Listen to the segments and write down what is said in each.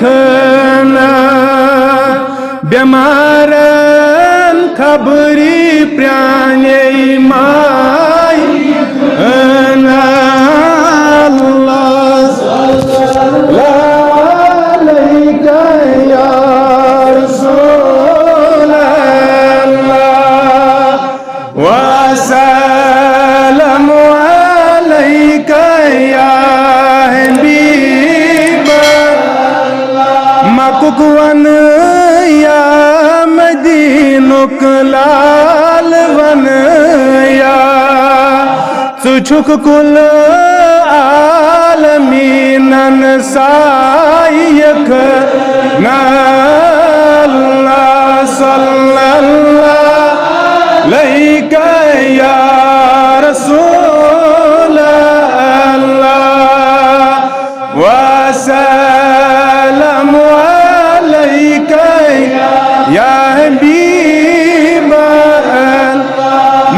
यखना बेमारन खबरी प्राणे माय मकुकवन या मदीनुक लाल वन या सुछुक कुल आलमीनन सायक नल्ला सल्लल्लाहु अलैहि या रसूल अल्लाह वसल्लम या हबीब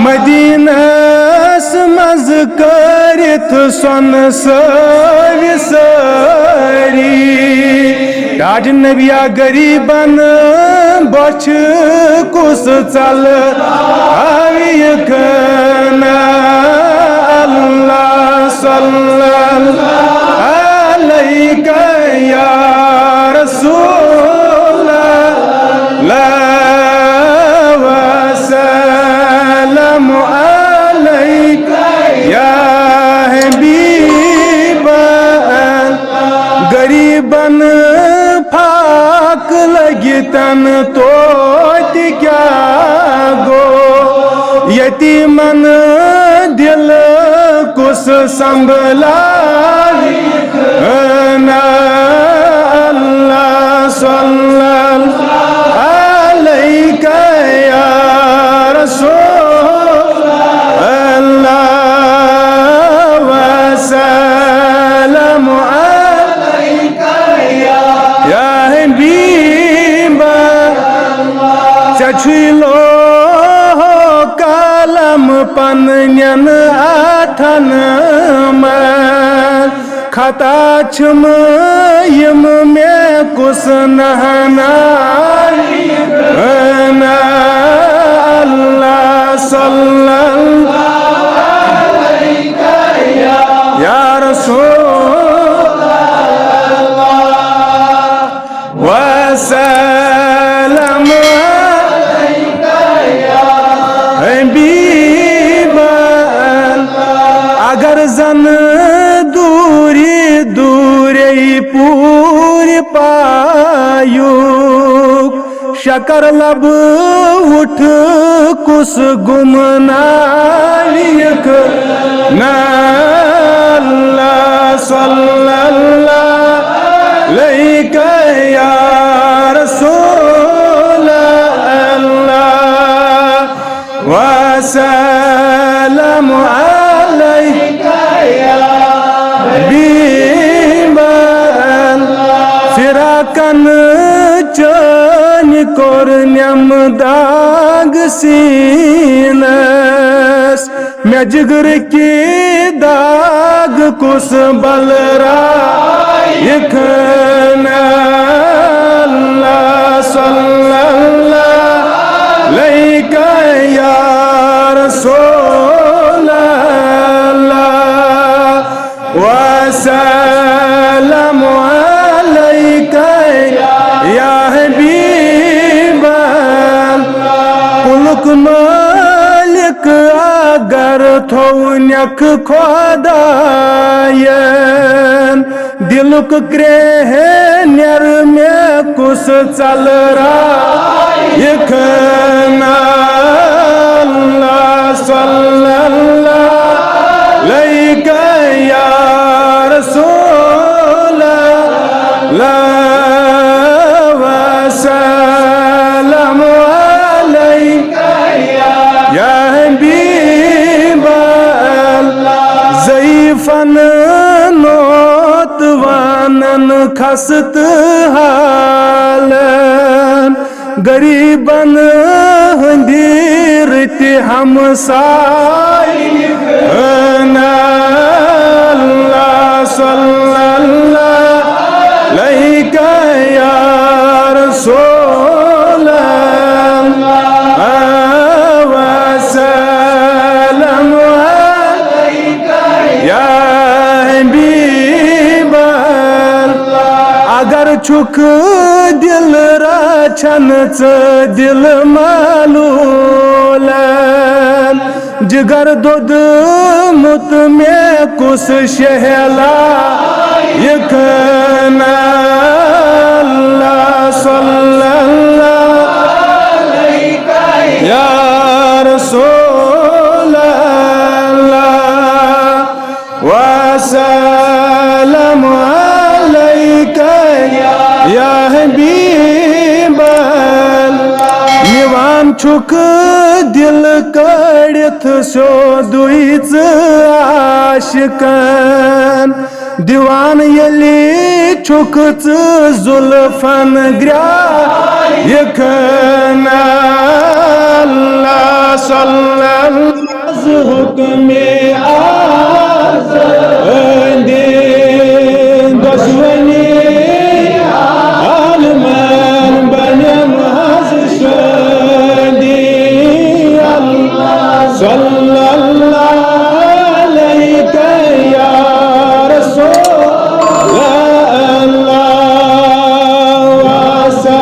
मदीनस मज करित सन सरी डाड नबिया गरीबन बछ कुस चल आवियकना अल्लाह सल्लल्लाहु अलैहि या रसूल वसल्लम अलैका या हबीब गरीबन फाक लगितन तो क्या गो यतीमन दिल कुस संभला अल्लाह सल्लल्लाहु अलैका या रसूल अल्लाह वसल्लम अलैका या हबीब चछिलो कलम पन्यन अथन खता छम यम में कुस नहना अल्लाह सल्लल्लाहु अलैहि या रसूल अल्लाह वसल्लम अलैहि या हबीब अगर जन दूरी दूरे पूरी पायु शकर लब उठ कुस गुमनालिक अल्लाह सल्लल्लाहु अलैहि या रसूल अल्लाह वसल्लम अलैका या हबीब फिराकन चन कोर नम दाग सीनस मैं जिगर की दाग कुस बलरा यखना अल्लाह सल्लल्लाहु अलैहि या रसूल अल्लाह वसल्लम अलैका या हबीब कुलक मालिक अगर थोनक खुदायन दिलुक क्रेह नर में कुस चल यखना अल्लाह सल्लल्लाहु अलैहि या रसूल अल्लाह वसल्लम अलैहि या हबीब ज़ईफ़न नौतवानन खस्त हालन गरीबन हंदीरत हमसाय अल्लाह सल्लल्लाहु अलैक या रसूल वसल्लम अलैक या हबीब अगर छुक दिल रचन दिल मालूल जिगर दुद मुत में कुस शहला यकना अल्लाह सल्लल्लाहु अलैका या रसूल अल्लाह वसल्लम अलैका या हबीब निवान छुक दिल कड़ित सो दुईच आशिकन दीवान यली छुक जुल्फन ग्रा यकन अल्लाह सल्लल्लाहु हुक्मे आज़ दुश्मनी आलमन बनम हज शदी अल्लाह सल्लल्लाहु अलैका या रसूल अल्लाह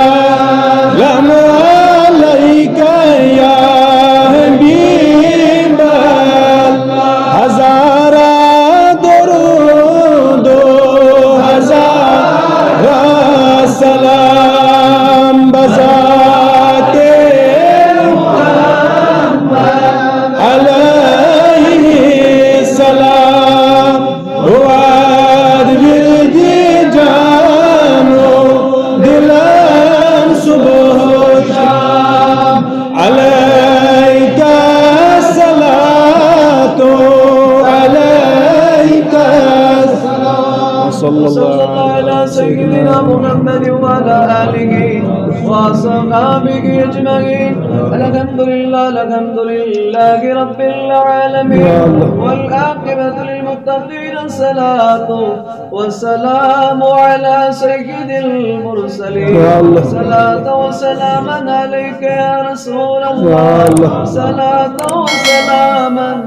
वसल्लम अलैका या हबीब हज़ारा दुरूद हज़ारा सलाम बज़ाते अलैहि सलाम वाद विरदी जानो दिलन सुबह शाम अलैका सलातो अलैका सल्लल्लाहु अला सय्यिदिना मुहम्मद व अला आलिहि व असहाबिहि अजमईन अल्हम्दुलिल्लाहि रब्बिल आलमीन वल आक़िबतु लिल मुत्तक़ीन सलातु व सलामु अला सय्यिदिल मुरसलीन सलातु व सलामन अलैका या रसूल अल्लाह सलातु व सलामन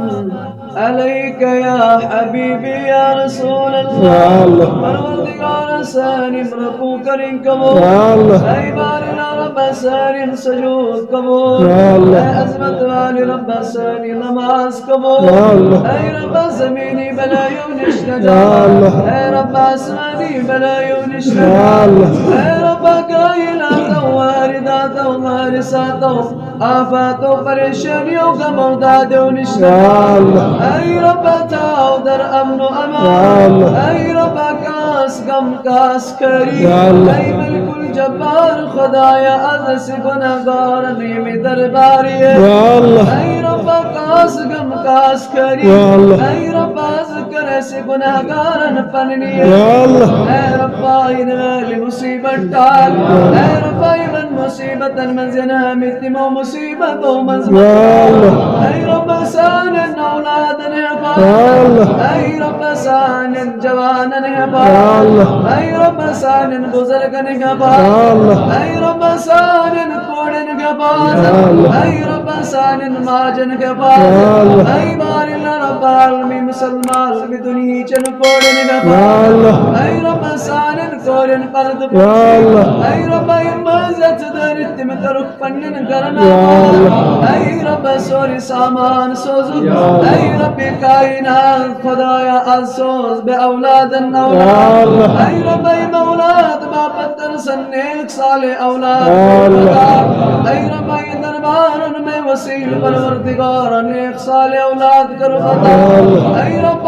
عليك يا حبيبي يا رسول الله परवरदिगार सानी रब्बू करीम कबूल ऐ बारिना रब सानी सजूद कबूल ऐ अज़मत वाली रब सानी नमाज कबूल ऐ रब ज़मीनी बलायों निश्नदा ऐ रब आसमानी बलायों निश्नदा ऐ रब कायनात वारिदात वारिसात आफात परेशानियों का मौदाद निश्नदा ऐ रब ताओ दर अमन व अमान ऐ रब कास गम कास करी ऐ मलिकुल जब्बार खुदाया अज़ से गुनहगार नेम दरबारी ऐ रब कास गम कास करी ऐ रब ज़िक्र से गुनहगारन पन्नी ऐ रब इन वाली मुसीबत टाल ऐ रब मन मुसीबतन मंजना मितिमो मुसीबत ओ मज़मा ऐ रब सान औलाद ने ऐ रब सान जवान ने ऐ रब सान बुजुर्ग ने ऐ रब सान कोड़न के ऐ रब सान माजन के ऐ बारिल रब आलमी मुसलमान भी दुनिया चन कोड़न के ऐ रब सान कोड़न पर्द ऐ रब इम्मत दरित में करुक पन्नन करना ऐ रब सोरी सामान सोजु ऐ रब कायनात खुदाया अज़ोज़ बे औलादन औलाद ऐ रब औलाद बापतर सन्नेक साले औलाद ऐ रब दरबारन में वसील परवरदिगार नेक साले औलाद करो अता ऐ रब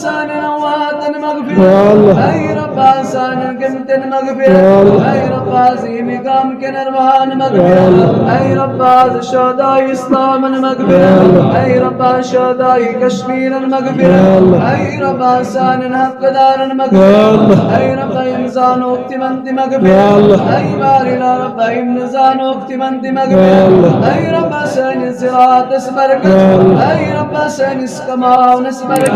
सान नवातन मगफिरत ऐ रब सान गिमतन मगफिरत ऐ रब अज़ीम काम के नरवान मगफिरत ऐ रब शहदा इस्लामन मगफिरत ऐ रब شهداء كشمير المغفرة أي رب آسان حق دار المغفرة أي رب إنسان اكتمنت مغفرة أي بارنا رب إنسان اكتمنت مغفرة أي رب سين صراط اسبرك أي رب سين اسكما ونسبرك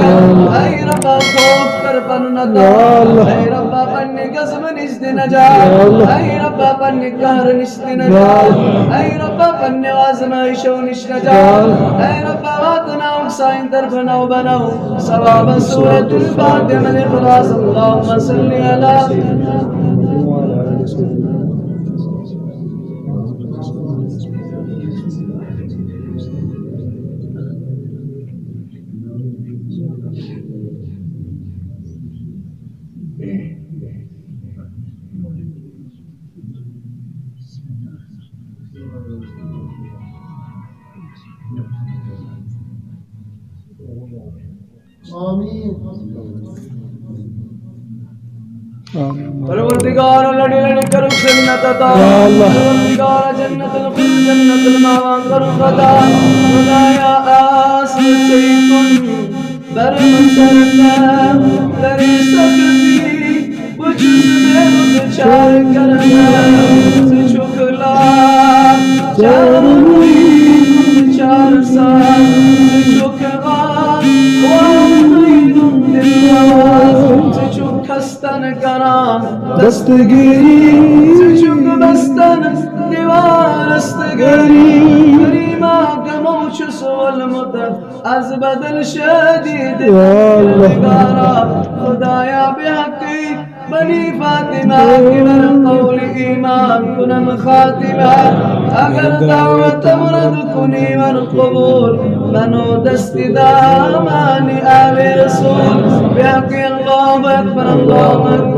أي رب خوف كربن نتا أي رب بني قسم نجد نجات أي رب بني قهر نجد نجات أي رب بني غازم عيشو نجد نجات أي رب واتنا وكساين ترفنا وبنو صواب سورة الفاتحة من إخلاص اللهم صل على परवरदिगार लड़ी लड़ी करो जन्नत अता परवरदिगार जन्नत खुल जन्नत मावा करो खदा खुदाया आस चैतुन धर्म सरता दरी सकती बुझुस में उचार करना सुचुकला चारुनी चार सा सुचुकला वामैनुन दिलवास सुचुकस्तन करा दस्तगिरी सुचुक बस्तन دستگری کریما گموش سوال مدد از بدل شدید نگارا خدایا بحقی بنی فاطمه کی بر قول ایمان کنم خاتمه اگر دعوت مرد کنی ور قبول منو دست دامانی آل رسول بحقی الله اکبر الله اکبر